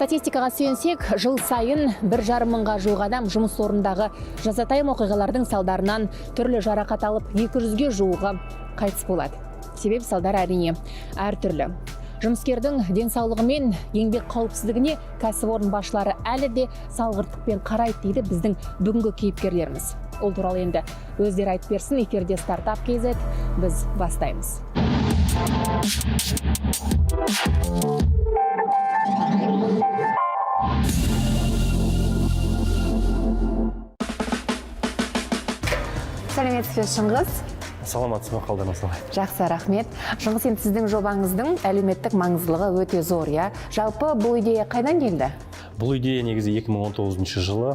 Статистикаға сүйенсек, жыл сайын 1,5 мыңға жуық адам жұмыс орнындағы жазатайым оқиғалардың салдарынан түрлі жарақат алып 200-ге жуығы қайтыс болады. Себеп салдар әрине әртүрлі. Жұмыскердің денсаулығы мен еңбек қауіпсіздігіне кәсіпорын басшылары әлі де салғырттықпен қарайды дейді біздің бүгінгі кейіпкерлеріміз. Ол туралы енді өздері айтып берсін. Эфирде Стартап KZ, біз бастаймыз. Сәлеметсіз, Шыңғыс. Саламатсыз ба, қалдарыңыз қалай? Жақсы, рахмет. Шыңғыс, енді сіздің жобаңыздың әлеуметтік маңыздылығы өте зор, иә. Жалпы бұл идея қайдан келді? Бұл идея негізі 2019 жылы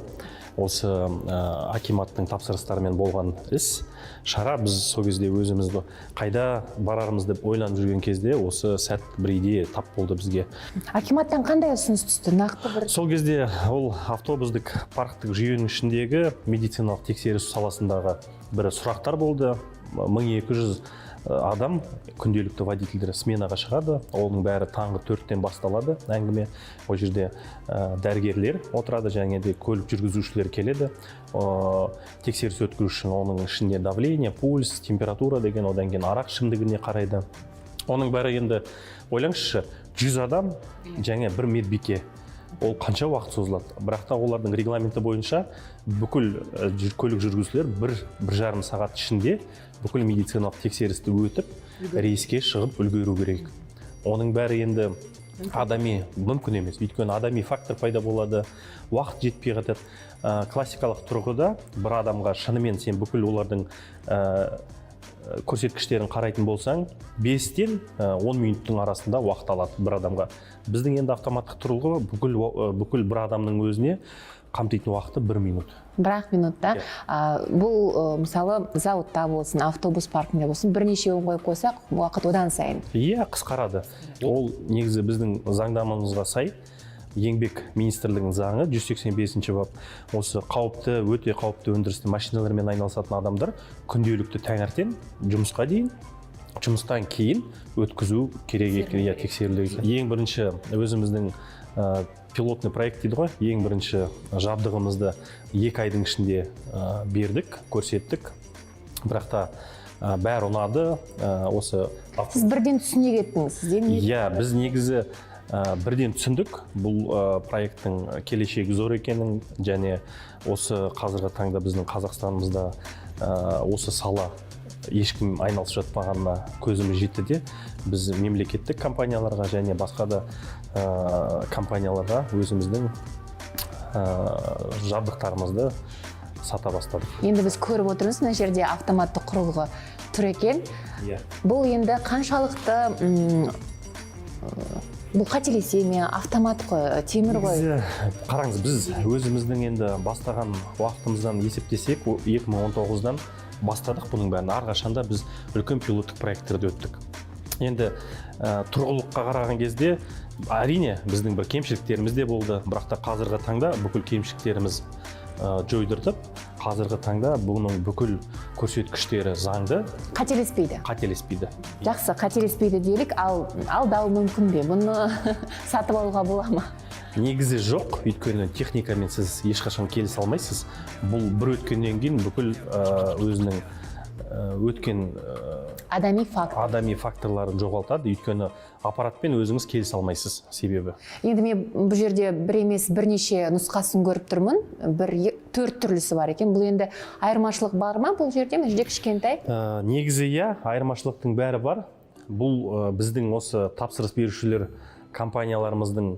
осы акиматтың тапсырыстарымен болған іс. Шара біз сол кезде өзімізді қайда барарымыз деп ойланып жүрген кезде осы сәт бір идея тап болды бізге. Акиматтан қандай ұсыныс түсті? Нақты бір. Сол кезде ол автобустық парктік жүйенің ішіндегі медициналық тексеріс саласындағы бір сұрақтар болды. 1200 адам күнделікті водительдер сменаға шығады. Оның бәрі таңғы 4-тен басталады әңгіме. Ол жерде дәрігерлер отырады, және де көлік жүргізушілер келеді. Тексеріс өткізу үшін оның ішінде давление, пульс, температура деген, одан кейін арақ ішімдігіне қарайды. Оның бәрі енді ойлаңызшы, 100 адам және бір медбике. Ол қанша уақыт созылады? Бірақ та олардың регламенті бойынша бүкіл көлік жүргізушілер 1,5 сағат ішінде бүкіл медициналық тексерісті өтіп, рейске шығып үлгеру керек. Оның бәрі енді адами мүмкін емес. Өйткені адами фактор пайда болады, уақыт жетпей жатады. Классикалық тұрғыда бір адамға шынымен сен бүкіл олардың көрсеткіштерін қарайтын болсаң, 5-тен 10 минуттың арасында уақыт алады бір адамға. Біздің енді автоматтық тұрғыда бүкіл бір адамның өзіне қамтитын уақыты 1 минут. 1 минутта. Бұл мысалы зауытта болсын, автобус паркінде болсын, бірнешеуін қойып қойсақ, уақыт одан сайын. Иә, қысқарады. Ол негізі біздің заңнамамызға сай. Еңбек министрлігінің заңы 185-ші бап. Осы қауіпті, өте қауіпті өндірісті машиналармен айналысатын адамдар күнделікті таңертең жұмысқа дейін, жұмыстан кейін өткізу керек екенін тексеріледі. Ең бірінші өзіміздің пилотный проект дейді ғой, ең бірінші жабдығымызды 2 айдың ішінде бердік, көрсеттік. Бірақ та бәрі ұнады. Сіз бірден түсіне кеттіңіз. Иә, біз негізі бірден түсіндік, бұл проекттің келешегі зор екенін, және осы қазіргі таңда біздің Қазақстанымызда осы сала ешкім айналысып жатпағанына көзіміз жетті де, біз мемлекеттік компанияларға және басқа да компанияларға өзіміздің жабдықтарымызды сата бастадық. Енді біз көріп отырмыз, мына жерде автоматты құрылғы тұр екен. Бұл енді қаншалықты бұл қателесе ме, автомат қой, темір ғой? Қараңыз, біз өзіміздің енді бастаған уақытымыздан есептесек, 2019-дан бастадық бұның бәрін. Әрқашанда біз үлкен пилоттық проекттерді өттік. Енді тұрғылыққа қараған кезде әрине біздің бір кемшіліктеріміз де болды, бірақ та қазіргі таңда бүкіл кемшіліктеріміз жойдыртып, қазіргі таңда бұның бүкіл көрсеткіштері заңды. Қателеспейді. Жақсы, қателеспейді делік, ал алдау мүмкін бе? Бұны сатып алуға бола ма? Негізі жоқ, өйткені техникамен сіз ешқашан келісе алмайсыз. Бұл бір өткеннен кейін бүкіл өзінің өткен адами факторларын жоғалтады, өйткені аппаратпен өзіңіз келісе алмайсыз себебі. Енді мен бұл жерде бір емес бірнеше нұсқасын көріп тұрмын. 4 түрлісі бар екен. Бұл енді айырмашылық бар ма бұл жерде? Мына жерде кішкентай. Негізі иә, айырмашылықтың бәрі бар. Бұл біздің осы тапсырыс берушілер компанияларымыздың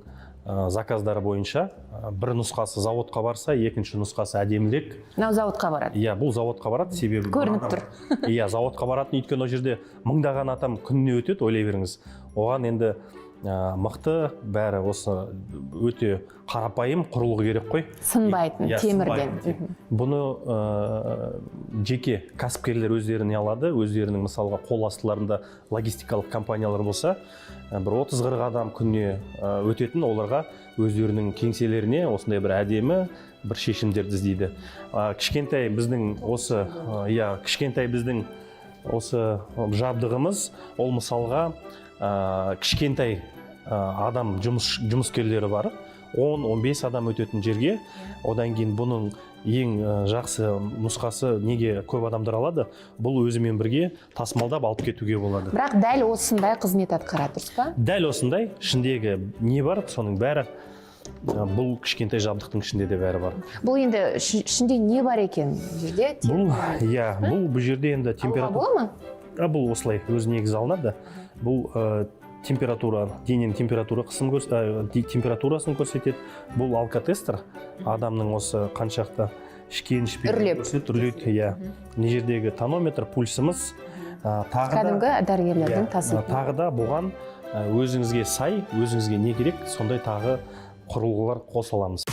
заказдары бойынша бір нұсқасы заводқа барса, екінші нұсқасы әдемірек. Мынау заводқа барады. Иә, бұл заводқа барады, себебі көрініп тұр. Иә, заводқа баратын, өйткені ол жерде мыңдаған адам күніне өтеді, ойлай беріңіз. Оған енді мықты бәрі осы өте қарапайым құрылғы керек қой. Сынбайтын, темірден. Бұны жеке кәсіпкерлер өздеріне алады, өздерінің мысалға қол астыларында логистикалық компаниялар болса, бір 30-40 адам күніне өтетін, оларға өздерінің кеңселеріне осындай бір әдемі бір шешімдерді іздейді. Кішкентай біздің осы жабдығымыз, ол мысалға кішкентай адам жұмыскерлері бар, 10-15 адам өтетін жерге, одан кейін бұның ең жақсы нұсқасы неге көп адамдар алады, бұл өзімен бірге тасымалдап алып кетуге болады. Бірақ дәл осындай қызмет атқарады, дұрыс па? Дәл осындай, ішіндегі не бар, соның бәрі бұл кішкентай жабдықтың ішінде де бәрі бар. Бұл енді ішінде не бар екен жерде? Бұл жерде енді температура. Бола ма? Бұл осылай өзі негізі алынады. Бұл температура, дененің температурасын көрсетеді. Бұл алкотестер, адамның осы қаншақты ішкен ішпеген үрлейді. Мына жердегі тонометр, пульсымыз, кәдімгі дәрігерлердің тасы. Тағы да бұған өзіңізге сай, өзіңізге не керек, сондай тағы құрылғылар қосыламыз.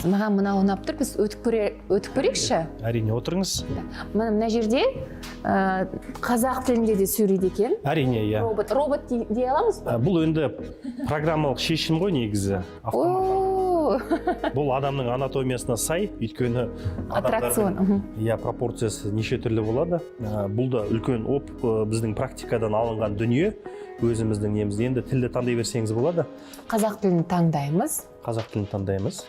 Маған мына ұнап тұр, біз өтіп көрейікші? Әрине, отырыңыз. Мына жерде қазақ тілінде де сөйлейді екен. Әрине, иә. Робот дей аламыз ба? Бұл енді программалық шешім ғой негізі. Бұл адамның анатомиясына сай, өйткені аттракцион. Пропорциясы неше түрлі болады. Бұл да үлкен біздің практикадан алынған дүние, өзіміздің немізде. Енді тілді таңдай берсеңіз болады. Қазақ тілін таңдаймыз. Қазақ тілін таңдаймыз.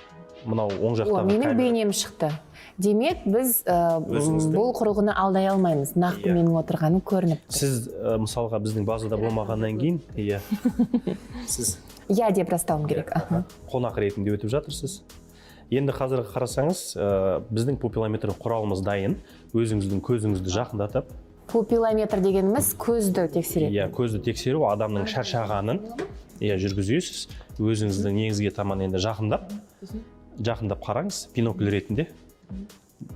Мынау оң жақтағы менің бейнем шықты. Демек, біз бұл құрылғыны алдай алмаймыз. Нақты менің отырғаным көрініп. Сіз мысалға біздің базада болмағаннан кейін, сіз деп растауым керек. Қонақ ретінде өтіп жатырсыз. Енді қазір қарасаңыз, біздің пупилометр құралымыз дайын. Өзіңіздің көзіңізді жақындатып. Пупилометр дегеніміз көзді тексереді. Көзді тексеру адамның шаршағанын жүргізесіз. Өзіңіздің негізге таман енді жақындап қараңыз, бинокль ретінде.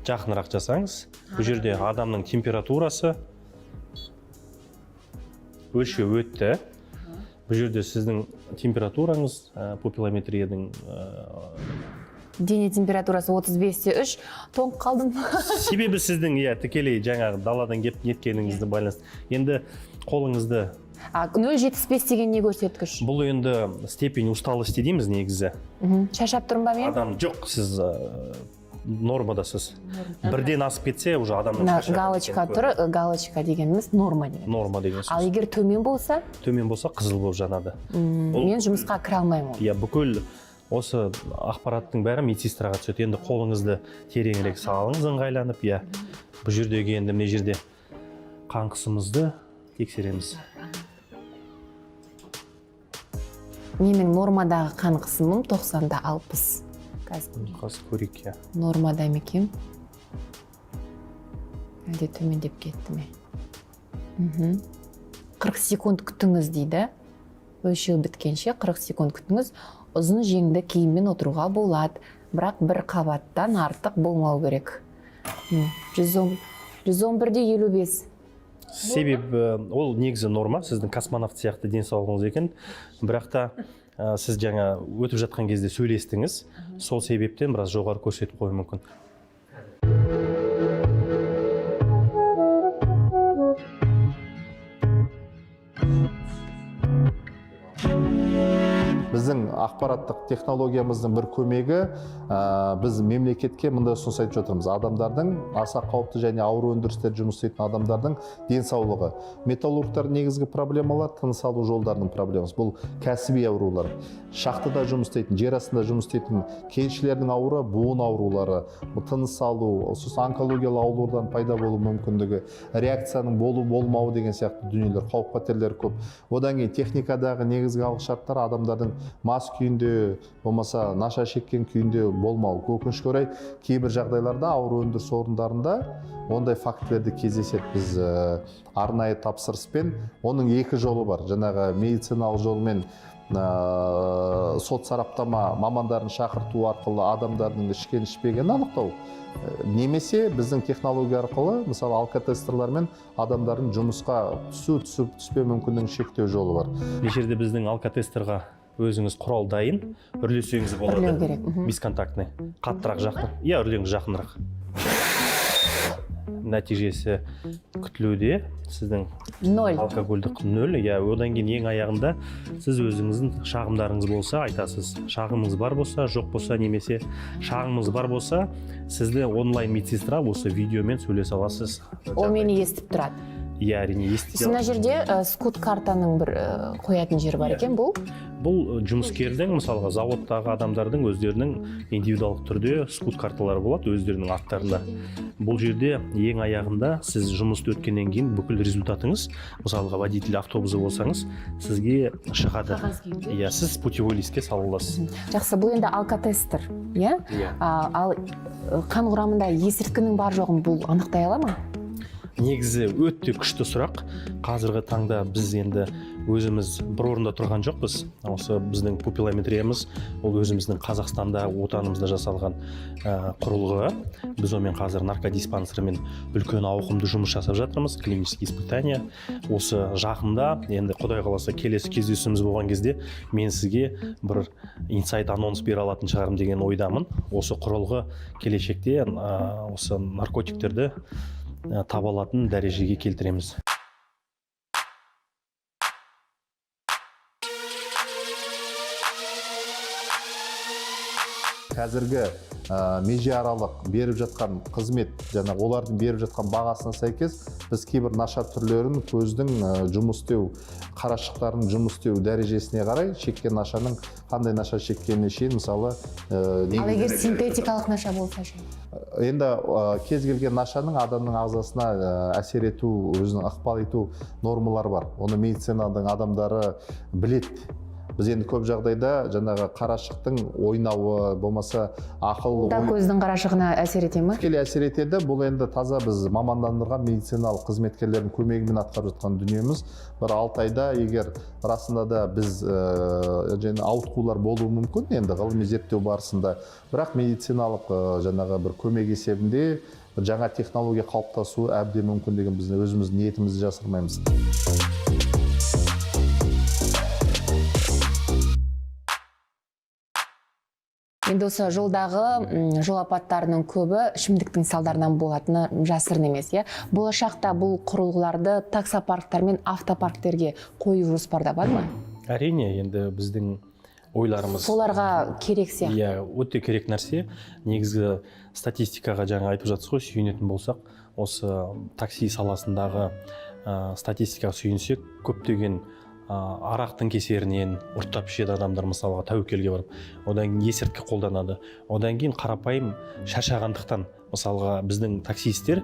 Жақынырақ жасаңыз. Бұл жерде адамның температурасы өлшеу өтті. Бұл жерде сіздің температураңыз, пупилометрияның дене температурасы 35-3, тоңып қалдым. Себебі сіздің тікелей жаңағы даладан кеп неткеніңізді байланысты. Енді қолыңызды 0,75 деген не көрсеткіш? Бұл енді степень усталости дейміз негізі. Шаршап тұрмын ба мен? Адам жоқ, сіз нормадасыз. Бірден асып кетсе, уже адамның шаршап. Галочка тұр, галочка дегеніміз норма деген. Норма деген сөз. Ал егер төмен болса? Төмен болса қызыл болып жанады. Мен жұмысқа кіре алмаймын. Бүкіл осы ақпараттың бәрі медсестраға түседі. Енді қолыңызды тереңірек салыңыз, ыңғайланып, бұл жердегі енді мына жерде қан қысымыңызды тексереміз. Менің нормадағы қан қысымым 90-60. Қазір көрейік, Нормада екен. Әлде төмендеп кетті ме? 40 секунд күтіңіз дейді. Өлшеу біткенше 40 секунд күтіңіз. Ұзын жеңді киіммен отыруға болады. Бірақ бір қабаттан артық болмау керек. 111-55. Себебі ол негізі норма, сіздің космонавт сияқты денсаулығыңыз екен. Бірақ та сіз жаңа өтіп жатқан кезде сөйлестіңіз, сол себептен біраз жоғары көрсетіп қою мүмкін. Біздің ақпараттық технологиямыздың бір көмегі, біз мемлекетке мындай ұсыныс айтып жатырмыз. Адамдардың аса қауіпті және ауыр өндірісте жұмыс істейтін адамдардың денсаулығы. Металлургтар негізгі проблемалар тыныс алу жолдарының проблемасы. Бұл кәсіби аурулар. Шахтада жұмыс істейтін, жер астында жұмыс істейтін кеншілердің ауыры, буын аурулары, тыныс алу, онкологиялық аурулардан пайда болу мүмкіндігі, реакцияның болу-болмауы деген сияқты дүниелер, қауіп-қатерлер көп. Одан кейін техникадағы негізгі алғышарттар адамдардың мас күйінде, болмаса наша шеккен күйінде болмау. Өкінішке орай кейбір жағдайларда ауыр өндіріс орындарында ондай фактілерді кездеседі. Біз арнайы тапсырыспен, оның екі жолы бар. Жаңағы медициналық жолмен сот сараптама мамандарын шақырту арқылы адамдардың ішкен ішпегенін анықтау. Немесе біздің технология арқылы, мысалы алкотестерлермен адамдардың жұмысқа түспе мүмкіндігін шектеу жолы бар. Мына жерде біздің алкотестерға өзіңіз құрал дайын, үрлесеңіз болады. Үрлеу керек. Бесконтактный. Қаттырақ жақын. Үрлеңіз жақынырақ. Нәтижесі күтілуде, сіздің 0 алкогольдік 0. Одан кейін ең аяғында сіз өзіңіздің шағымдарыңыз болса айтасыз. Шағымыңыз бар болса, жоқ болса, немесе шағымыңыз бар болса, сізді онлайн медсестра осы видеомен сөйлесе аласыз. Ол мені естіп тұрады. иә, әрине естіді. мына жерде скут картаның бір қоятын жері бар екен, бұл жұмыскердің, мысалға заводтағы адамдардың өздерінің индивидуалдық түрде скут карталары болады өздерінің аттарында. Бұл жерде ең аяғында сіз жұмысты өткеннен кейін бүкіл результатыңыз, мысалға водитель автобусы болсаңыз, сізге шығады. Иә, сіз путевой листке салыласыз. Жақсы, бұл енді алкотестер, иә? Ал қан құрамында есірткінің бар жоғын бұл анықтай ала ма? Негізі өте күшті сұрақ. Қазіргі таңда біз енді өзіміз бір орында тұрған жоқпыз. Осы біздің пупилометриямыз, ол өзіміздің Қазақстанда, отанымызда жасалған құрылғы. Біз онымен қазір наркодиспансермен үлкен ауқымды жұмыс жасап жатырмыз, клинический испытания. Осы жақында, енді Құдай қаласа келесі кездесуіміз болған кезде, мен сізге бір инсайт анонс бере алатын шығарым деген ойдамын. Осы құрылғы келешекте осы наркотиктерді таба алатын дәрежеге келтіреміз. Қазіргі межеаралық беріп жатқан қызмет, және олардың беріп жатқан бағасына сәйкес біз кейбір нашар түрлерін көздің жұмыс істеу, қарашықтардың жұмыс істеу дәрежесіне қарай шеккен нашаның қандай наша шеккеніне шейін, мысалы ал егер синтетикалық наша болса ше? Енді кез келген нашаның адамның ағзасына әсер ету, өзінің ықпал ету нормалары бар. Оны медицинаның адамдары біледі. Біз енді көп жағдайда жаңағы қарашықтың ойнауы, болмаса ақыл көздің қарашығына әсер ете ме? Тікелей әсер етеді. Бұл енді таза біз мамандандырған медициналық қызметкерлердің көмегімен атқарып жатқан дүниеміз. Бір 6 айда егер расында да біз ауытқулар болуы мүмкін, енді ғылыми зерттеу барысында, бірақ медициналық жаңағы бір көмек есебінде жаңа технология қалыптасуы әбден мүмкін деген біз өзіміз ниетімізді жасырмаймыз. Енді осы жолдағы жол апаттарының көбі ішімдіктің салдарынан болатыны жасырын емес, иә? Болашақта бұл құрылғыларды таксопарктар мен автопарктерге қою жоспарда бар ма? Әрине, енді біздің ойларымыз соларға керек сияқты. Иә, өте керек нәрсе. Негізгі статистикаға жаңа айтып жатсыз ғой, сүйенетін болсақ, осы такси саласындағы статистикаға сүйенсек, көптеген арақтың кесерінен ұрттап ішеді адамдар, мысалға тәуекелге барып, одан кейін есірткі қолданады, одан кейін қарапайым шаршағандықтан, мысалға біздің таксистер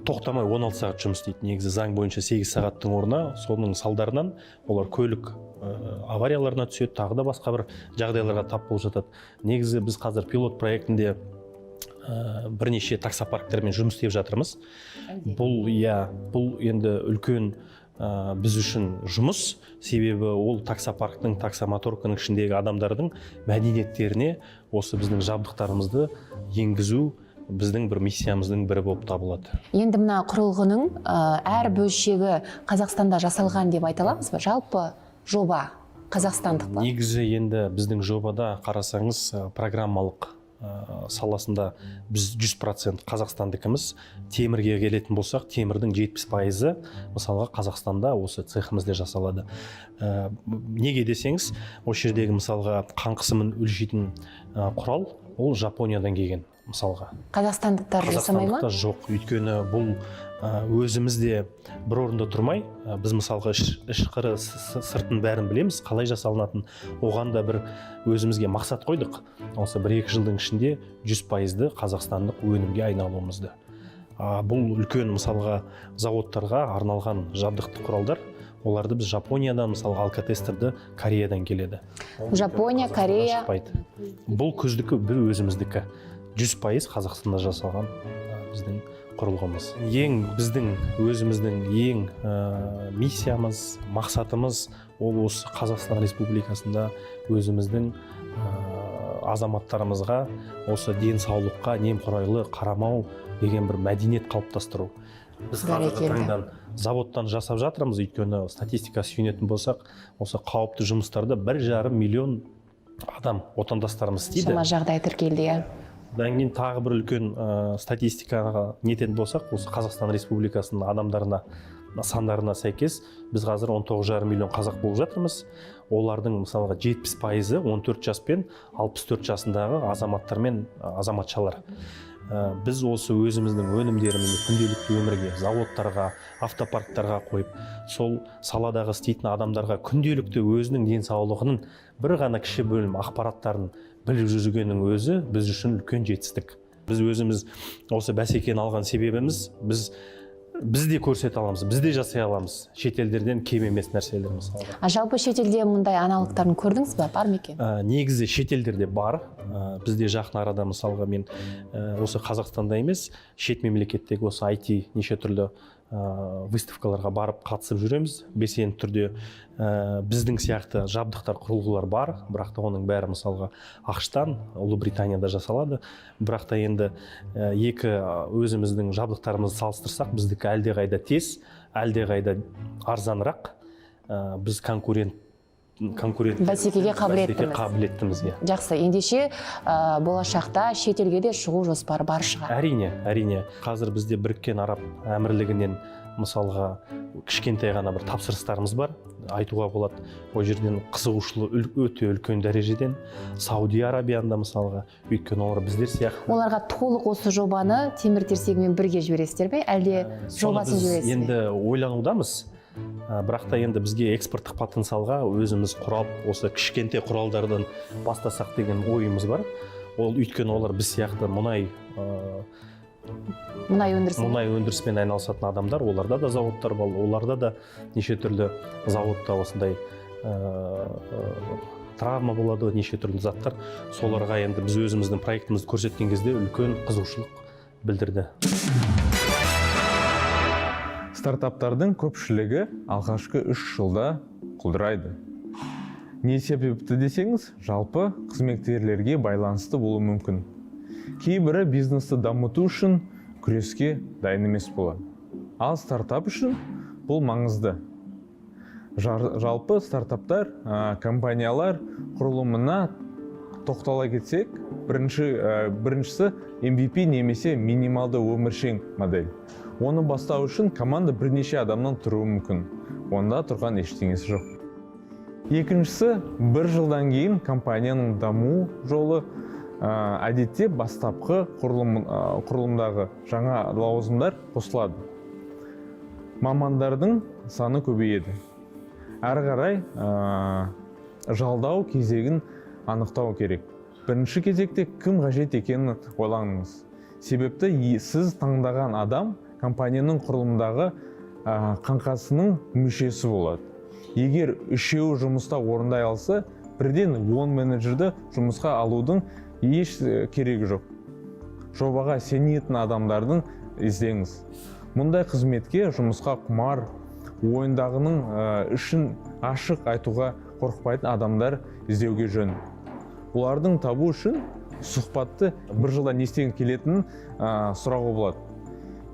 тоқтамай 16 сағат жұмыс істейді. Негізі заң бойынша 8 сағаттың орнына, соның салдарынан олар көлік аварияларына түседі, тағы да басқа бір жағдайларға тап болып жатады. Негізі біз қазір пилот проектінде бірнеше таксопарктермен жұмыс істеп жатырмыз. Бұл енді үлкен біз үшін жұмыс, себебі ол таксопарктың, таксомоторканың ішіндегі адамдардың мәдениеттеріне осы біздің жабдықтарымызды енгізу біздің бір миссиямыздың бірі болып табылады. Енді мына құрылғының әр бөлшегі Қазақстанда жасалған деп айта аламыз ба? Жалпы жоба қазақстандық па? Негізі енді біздің жобада қарасаңыз программалық саласында біз 100% Қазақстандікіміз. Темірге келетін болсақ, темірдің 70%-ы мысалға Қазақстанда осы цехымызда жасалады. Неге десеңіз, осы жердегі мысалға қан қысымын өлшейтін құрал, ол Жапониядан келген мысалға. Қазақстандықтар жасамай ма? Қазақстандықтар жоқ, өйткені бұл өзімізде бір орында тұрмай, біз мысалға ішқыры сыртын бәрін білеміз, қалай жасалынатын. Оған да бір өзімізге мақсат қойдық. Осы 1-2 жылдың ішінде 100%-ды қазақстандық өнімге айналуымызды. Бұл үлкен мысалға заводтарға арналған жабдықты құралдар. Оларды біз Жапониядан, мысалға алкотестерді Кореядан келеді. Жапония, Корея. Бұл көздікі бір өзіміздікі. 100% Қазақстанда жасалған біздің құрылғымыз. Біздің өзіміздің ең миссиямыз, мақсатымыз ол осы Қазақстан Республикасында өзіміздің азаматтарымызға осы денсаулыққа немқұрайлы қарамау деген бір мәдениет қалыптастыру. Біз қазіргі таңда заводтан жасап жатырмыз, өйткені статистика сүйенетін болсақ, осы қауіпті жұмыстарды 1,5 миллион адам, отандастарымыз істейді. Шама жағдай тіркелді, иә. Одан кейін тағы бір үлкен статистикаға нететін болсақ, осы Қазақстан Республикасының адамдарына, сандарына сәйкес, біз қазір 19,5 миллион қазақ болып жатырмыз. Олардың мысалға 70%-ы 14 жас пен 64 жасындағы азаматтар мен азаматшалар. біз осы өзіміздің өнімдерімізді күнделікті өмірге, заводтарға, автопарктарға қойып, сол саладағы істейтін адамдарға күнделікті өзінің денсаулығының бір ғана кіші бөлім ақпараттарын біліп жүргеннің өзі біз үшін үлкен жетістік. Біз өзіміз осы бәсекені алған себебіміз біз де көрсете аламыз, біз де жасай аламыз. Шетелдерден кем емес нәрселер мысалға. Жалпы шетелде мұндай аналықтарын көрдіңіз ба, бар ма екен? Негізі шетелдерде бар. Бізде жақын арада мысалға мен осы Қазақстанда емес, шет мемлекеттегі осы IT неше түрлі выставкаларға барып қатысып жүреміз. Белсенді түрде біздің сияқты жабдықтар, құрылғылар бар, бірақ та оның бәрі мысалға ақш-тан, Ұлыбританияда жасалады. Бірақ та енді екі өзіміздің жабдықтарымызды салыстырсақ, біздікі әлдеқайда тез, әлдеқайда арзанырақ. Біз конкурент бәсекеге қабілеттіміз. Жақсы, ендеше болашақта шетелге де шығу жоспары бар шығар. Әрине. Қазір бізде Біріккен Араб Әмірлігінен мысалға кішкентай ғана бір тапсырыстарымыз бар. Айтуға болады, ол жерден қызығушылығы өте үлкен дәрежеден. Саудия Арабияда мысалға, өйткені олар біздер сияқты. Оларға толық осы жобаны темір-терсегімен бірге жібересіздер ме, әлде жобасын жібересіздер ме? Енді ойланудамыз. Бірақ та енді бізге экспорттық потенциалға өзіміз осы кішкентай құралдардан бастасақ деген ойымыз бар. Ол өйткені олар біз сияқты мұнай өндірісімен айналысатын адамдар, оларда да заводтар бар, оларда да неше түрлі заводта осындай травма болады, неше түрлі заттар. Соларға енді біз өзіміздің проектімізді көрсеткен кезде үлкен қызығушылық білдірді. Стартаптардың көпшілігі алғашқы 3 жылда құлдырайды. Не себепті десеңіз, жалпы қызметкерлерге байланысты болуы мүмкін. Кейбірі бизнесті дамыту үшін күреске дайын емес болады. Ал стартап үшін бұл маңызды. Жалпы стартаптар, компаниялар құрылымына тоқтала кетсек, біріншісі MVP немесе минималды өміршең модель. Оны бастау үшін команда бірнеше адамнан тұруы мүмкін. Онда тұрған ештеңесі жоқ. Екіншісі, 1 жылдан кейін компанияның даму жолы әдетте бастапқы құрылымдағы жаңа лауазымдар қосылады. Мамандардың саны көбейеді. Әрі қарай жалдау кезегін анықтау керек. Бірінші кезекте кім қажет екенін ойланыңыз. Себепті сіз таңдаған адам компанияның құрылымдағы қаңқасының мүшесі болады. Егер үшеуі жұмыста орындай алса, бірден 10 менеджерді жұмысқа алудың еш керегі жоқ. Жобаға сенетін адамдардың іздеңіз. Мұндай қызметке жұмысқа құмар, ойындағының үшін ашық айтуға қорықпайтын адамдар іздеуге жөн. Олардың табу үшін сұхбатты 1 жылда не істеген келетінін сұрауға болады.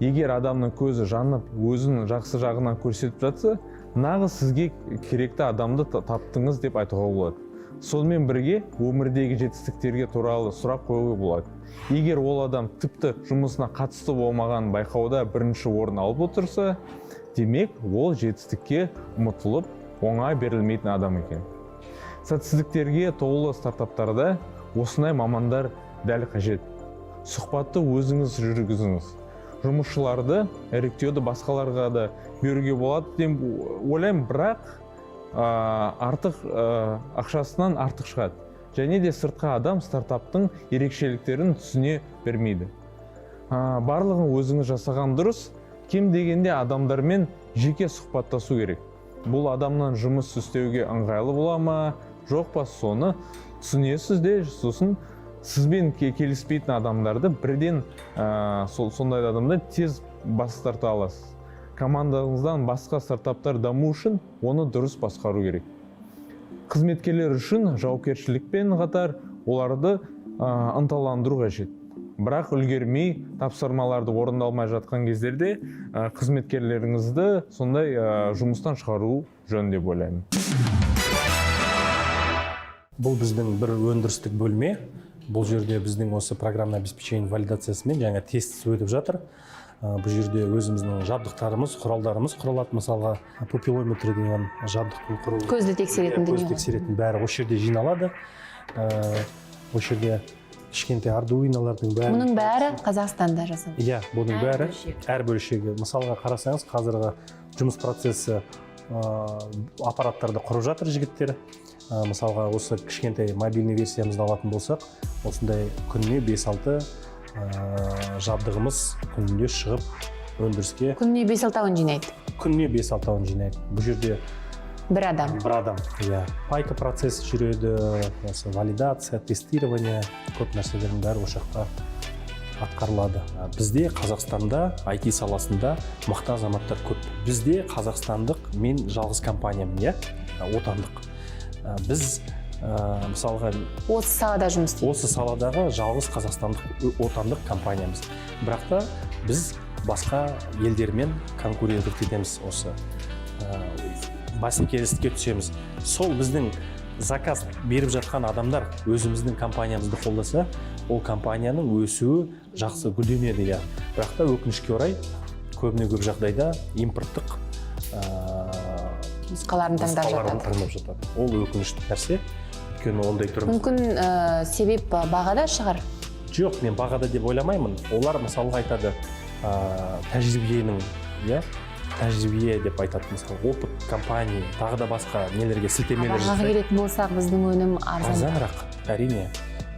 Егер адамның көзі жанып, өзінің жақсы жағынан көрсетіп жатса, нағыз сізге керекті адамды таптыңыз деп айтуға болады. Сонымен бірге өмірдегі жетістіктерге туралы сұрақ қоюға болады. Егер ол адам тіпті жұмысына қатысты болмаған байқауда бірінші орын алып отырса, демек ол жетістікке ұмытылып, оңай берілмейтін адам екен. Сәтсіздіктерге толы стартаптарда осындай мамандар дәл қажет. Сұхбатты өзіңіз жүргізіңіз. Жұмысшыларды іріктеуді басқаларға да беруге болады деп ойлаймын, бірақ артық ақшасынан артық шығады. Және де сыртқа адам стартаптың ерекшеліктерін түсіне бермейді. Барлығын өзіңіз жасаған дұрыс, кем дегенде адамдармен жеке сұхбаттасу керек. Бұл адамнан жұмыс істеуге ыңғайлы бола ма, жоқ па, соны түсінесіз де, сосын сізбен келіспейтін адамдарды бірден сондай адамды тез бас тарта аласыз. Командаңыздан басқа стартаптар даму үшін оны дұрыс басқару керек. Қызметкерлер үшін жауапкершілікпен қатар оларды ынталандыру қажет. Бірақ үлгермей тапсырмаларды орындалмай жатқан кездерде қызметкерлеріңізді сондай жұмыстан шығару жөн деп ойлаймын. Бұл біздің бір өндірістік бөлме. Бұл жерде біздің осы программный обеспечение валидациясымен жаңа тест өтіп жатыр. Бұл жерде өзіміздің жабдықтарымыз, құралдарымыз құрылады. Мысалға пупиллометр деген жабдықтың құрылғы. Көзді тексеретін дүние. Көзді тексеретін бәрі осы жерде жиналады. Осы жерде кішкентай ардуинолардың бәрі. Мұның бәрі Қазақстанда жасалды. Иә, бұның Әр бәрі бөлшегі. әр бөлшегі. Мысалға қарасаңыз, қазіргі жұмыс процесі аппараттарды құрып жатыр жігіттер. Мысалға осы кішкентай мобильный версиямызды алатын болсақ, осындай күніне 5-6 жабдығымыз күнінде шығып өндіріске. Күніне 5-6 жинайды. Күніне 5-6 жинайды. Бұл жерде Бір адам. иә. Пайка процесі жүреді, осы валидация, тестирование, көп нәрселердің бәрі осы жақта атқарылады. Бізде Қазақстанда IT саласында мықты азаматтар көп. Бізде қазақстандық, мен жалғыз компаниямын, иә, отандық. Біз мысалға Осы салада жұмыс істейді. осы саладағы жалғыз қазақстандық отандық компаниямыз. Бірақ та біз басқа елдермен конкуренттік етеміз, осы бәсекелестікке түсеміз. Сол біздің заказ беріп жатқан адамдар өзіміздің компаниямызды қолдаса, ол компанияның өсуі жақсы гүлденеді, иә. Бірақ та өкінішке орай көбіне көп жағдайда импорттық Нұсқаларын таңдап жатады. Ол өкінішті нәрсе. Өйткені ондай түрім. Мүмкін себеп бағада шығар. Жоқ, мен бағада деп ойламаймын. Олар мысалға айтады, тәжірибенің, иә, тәжірибе деп айтады, мысалы, опыт компания, тағы да басқа нелерге сілтемелер. Бағаға келетін болсақ, біздің өнім арзанырақ, әрине.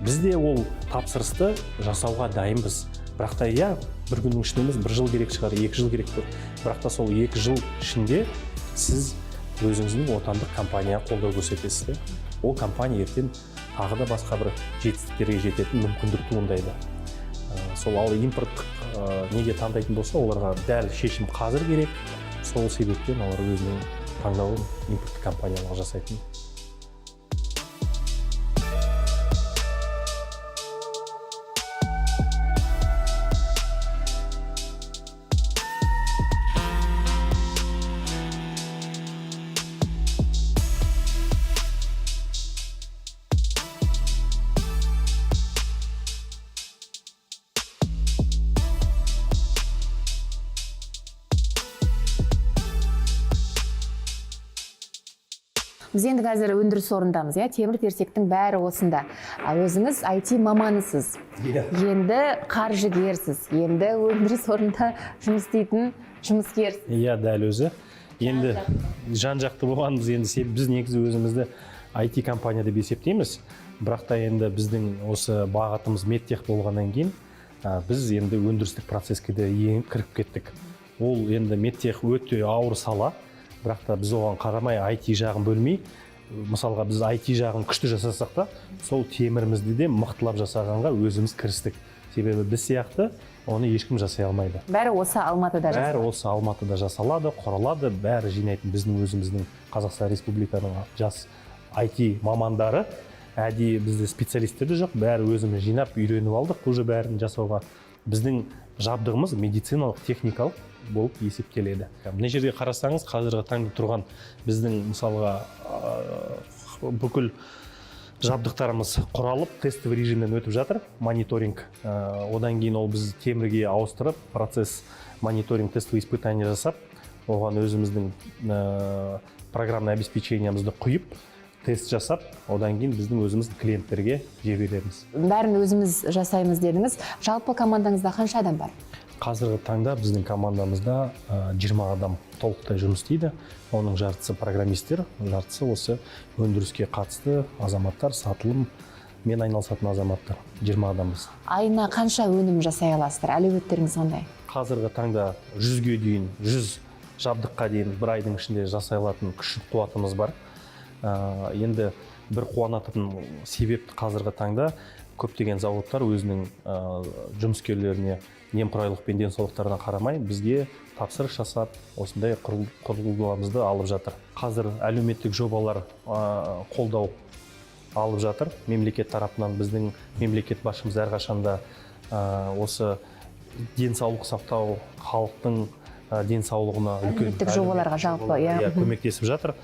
Бізде ол тапсырысты жасауға дайынбыз. Бірақ та иә, бір күннің ішінде емес, 1 жыл керек шығар, 2 жыл керек. Бірақ та сол 2 жыл ішінде сіз өзіңіздің отандық компанияға қолдау көрсетесіз. Ол компания ертең тағы да басқа бір жетістіктерге жететін мүмкіндік туындайды. Сол ал импорттық неге таңдайтын болса, оларға дәл шешім қазір керек. Сол себептен олар өзінің таңдауын импорттық компанияларға жасайтын. Біз енді қазір өндіріс орындамыз, иә, темір-терсектің бәрі осында. Өзіңіз IT маманысыз. Енді қаржыгерсіз, енді өндіріс орнында жұмыс істейтін жұмыскерсіз. Иә, дәл өзі. Енді жан-жақты болғанбыз, енді біз негізі өзімізді IT компания деп есептейміз. Бірақ та енді біздің осы бағытымыз медтех болғаннан кейін, біз енді өндірістік процеске де кіріп кеттік. Ол енді медтех өте ауыр сала. Бірақ та біз оған қарамай IT жағын бөлмей, мысалға біз IT жағын күшті жасасақ та, сол темірімізді де мықтылап жасағанға өзіміз кірістік. Себебі біз сияқты оны ешкім жасай алмайды. Бәрі осы Алматыда жасалады. Бәрі осы Алматыда жасалады, құралады, бәрі жинайтын біздің өзіміздің Қазақстан Республиканың жас IT мамандары. Әдейі бізде специалистер де жоқ, бәрі өзіміз жинап, үйреніп алдық уже бәрін жасауға. Біздің жабдығымыз медициналық, техникалық болып есептеледі. Мына жерге қарасаңыз, қазіргі таңда тұрған біздің мысалға бүкіл жабдықтарымыз құралып, тестовый режимнен өтіп жатыр, мониторинг. Одан кейін ол біз темірге ауыстырып, процесс мониторинг, тестовый испытание жасап, оған өзіміздің программный обеспечениямызды құйып, тест жасап, одан кейін біздің өзіміздің клиенттерге жібереміз. Бәрін өзіміз жасаймыз дедіңіз. Жалпы командаңызда қанша адам бар? Қазіргі таңда біздің командамызда 20 адам толықтай жұмыс істейді. Оның жартысы программистер, жартысы осы өндіріске қатысты азаматтар, сатылым мен айналысатын азаматтар. 20 адамбыз. Айына қанша өнім жасай аласыздар? Әлеуеттеріңіз қандай? Қазіргі таңда 100-ге дейін, 100 жабдыққа дейін бір айдың ішінде жасай алатын күш қуатымыз бар. Енді бір қуанатын себеп қазіргі таңда көптеген зауыттар өзінің жұмыскерлеріне немқұрайлық пен денсаулықтарына қарамай бізге тапсырыс жасап, осындай құрылғыларымызды алып жатыр. Қазір әлеуметтік жобалар қолдау алып жатыр. Мемлекет тарапынан біздің мемлекет басшымыз әрқашанда осы денсаулық сақтау, халықтың денсаулығына әлеуметтік жобаларға жалпы көмектесіп жатыр.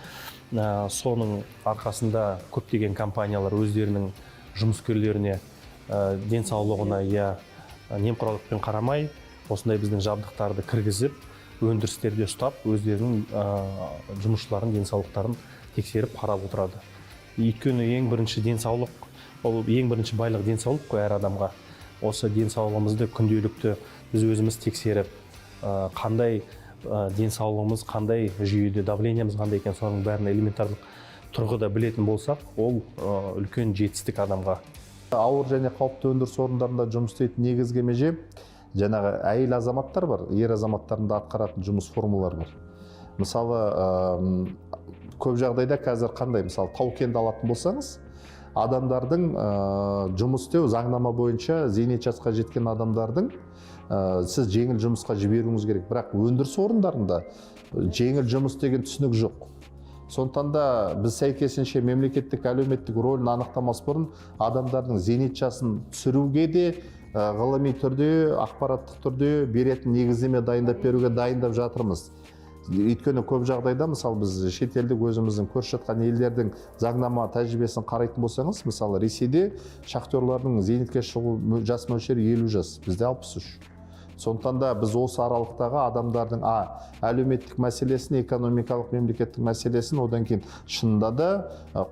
Соның арқасында көптеген компаниялар өздерінің жұмыскерлеріне денсаулығына немқұрайлықпен қарамай, осындай біздің жабдықтарды кіргізіп, өндірістерде ұстап, өздерінің жұмысшыларын денсаулықтарын тексеріп қарап отырады. Өйткені ең бірінші денсаулық ол ең бірінші байлық денсаулық қой әр адамға. Осы денсаулығымызды күнделікті біз өзіміз тексеріп, қандай денсаулығымыз қандай жүйеде, давлениямыз қандай екен, соның бәрін элементарлық тұрғыда білетін болсақ, ол үлкен жетістік адамға. Ауыр және қауіпті өндіріс орындарында жұмыс істейтін негізгі меже жаңағы әйел азаматтар бар, ер азаматтардың да атқаратын жұмыс формалары бар. Мысалы, көп жағдайда қазір қандай, мысалы тау-кенді алатын болсаңыз, адамдардың жұмыс істеу заңнама бойынша зейнет жасқа жеткен адамдардың сіз жеңіл жұмысқа жіберуіңіз керек, бірақ өндіріс орындарында жеңіл жұмыс деген түсінік жоқ. Сондықтан да біз сәйкесінше мемлекеттік әлеуметтік рөлін анықтамас бұрын адамдардың зейнет жасын түсіруге де ғылыми түрде, ақпараттық түрде беретін негіздеме дайындап беруге дайындап жатырмыз. Өйткені көп жағдайда, мысалы біз шетелдік өзіміздің көрші жатқан елдердің заңнама тәжірибесін қарайтын болсаңыз, мысалы Ресейде шахтерлардың зейнетке шығу жас мөлшері 50 жас, бізде 63. Сондықтан да біз осы аралықтағы адамдардың әлеуметтік мәселесін, экономикалық мемлекеттік мәселесін, одан кейін шынында да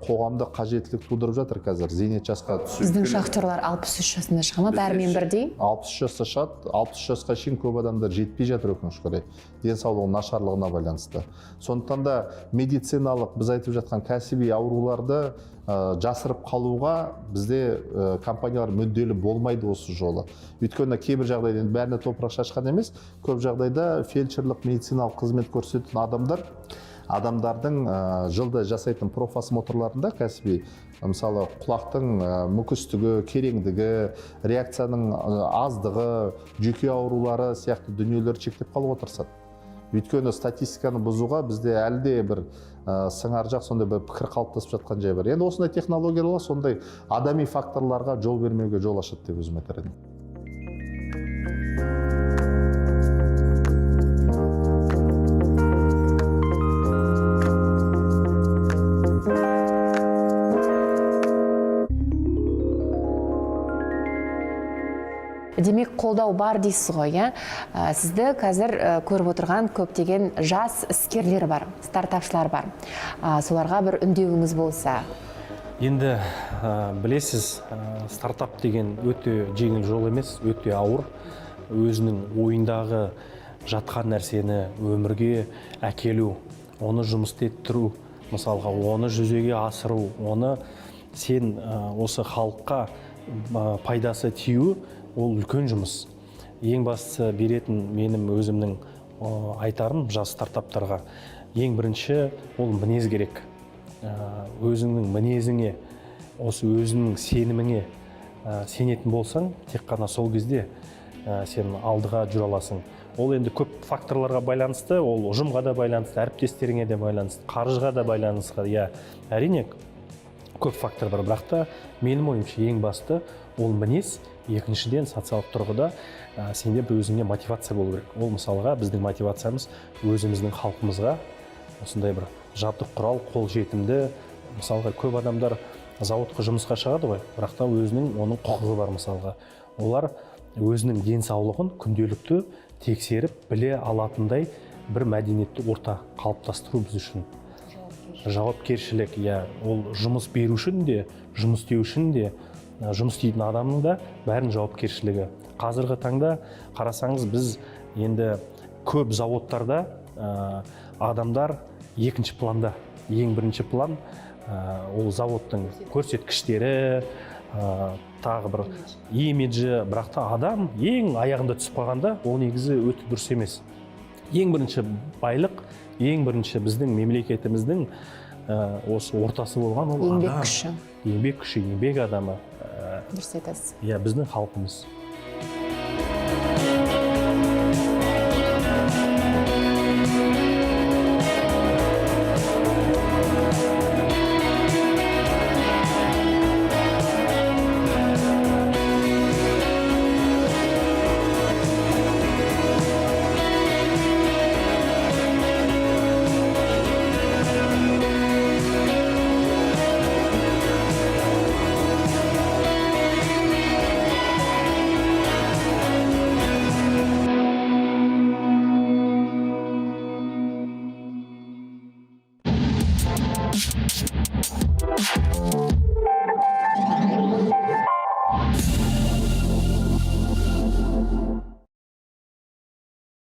қоғамда қажеттілік тудырып жатыр қазір зейнет жасқа түсу. Біздің шахтерлар 63 жасында шыға ма, бәрімен бірдей? 63 жаста шығады, 63 жасқа шейін көп адамдар жетпей жатыр өкінішке орай, денсаулығының нашарлығына байланысты. Сондықтан да медициналық біз айтып жатқан кәсіби ауруларды жасырып қалуға бізде компаниялар мүдделі болмайды осы жолы. Өйткені кейбір жағдайда бәріне топырақ шашқан емес, көп жағдайда фельдшерлік медициналық қызмет көрсететін адамдардың жылда жасайтын профосмотрларында кәсіби, мысалы құлақтың мүкістігі, кереңдігі, реакцияның аздығы, жүйке аурулары сияқты дүниелер шектеп қалуға тырысады. Өйткені статистиканы бұзуға бізде әлі де бір сыңар жақ, сондай бір пікір қалыптасып жатқан жай бар. Енді осындай технологиялар сондай адами факторларға жол бермеуге жол ашады деп өзім айтар едім. Демек, қолдау бар дейсіз ғой, иә? Сізді қазір көріп отырған көптеген жас іскерлер бар, стартапшылар бар. Соларға бір үндеуіңіз болса? Енді білесіз, стартап деген өте жеңіл жол емес, өте ауыр. Өзінің ойындағы жатқан нәрсені өмірге әкелу, оны жұмысты еттіру, мысалға оны жүзеге асыру, оны сен осы халыққа пайдасы тию, ол үлкен жұмыс. Ең бастысы беретін менің өзімнің айтарым жас стартаптарға. Ең бірінші ол мінез керек. Өзіңнің мінезіңе, осы өзіңнің сеніміңе сенетін болсаң, тек қана сол кезде сен алдыға жүре аласың. Ол енді көп факторларға байланысты, ол ұжымға да байланысты, әріптестеріңе де байланысты, қаржыға да байланысты. Я, әрине көп фактор бар, бірақ та менің ойымша ең басты ол мінез. Екіншіден социалдық тұрғыда сенде бір өзіңе мотивация болу керек. Ол мысалға біздің мотивациямыз өзіміздің халқымызға осындай бір жабдық құрал, қол жетімді. Мысалға көп адамдар зауытқа жұмысқа шығады ғой, бірақ та өзінің оның құқығы бар мысалға. Олар өзінің денсаулығын күнделікті тексеріп біле алатындай бір мәдениетті орта қалыптастыру біз үшін. Жауапкершілік, ол жұмыс беру үшін де, жұмыс істеу үшін де, жұмыс істейтін адамның да бәрін жауапкершілігі. Қазіргі таңда қарасаңыз, біз енді көп заводтарда адамдар екінші планда. Ең бірінші план ол заводтың көрсеткіштері, тағы бір имиджі, бірақ та адам ең аяғында түсіп қалғанда ол негізі өте дұрыс емес. Ең бірінші байлық, ең бірінші біздің мемлекетіміздің осы ортасы болған ол еңбек күші. Еңбек күші, еңбек адамы. Дұрыс айтасыз. Біздің халқымыз.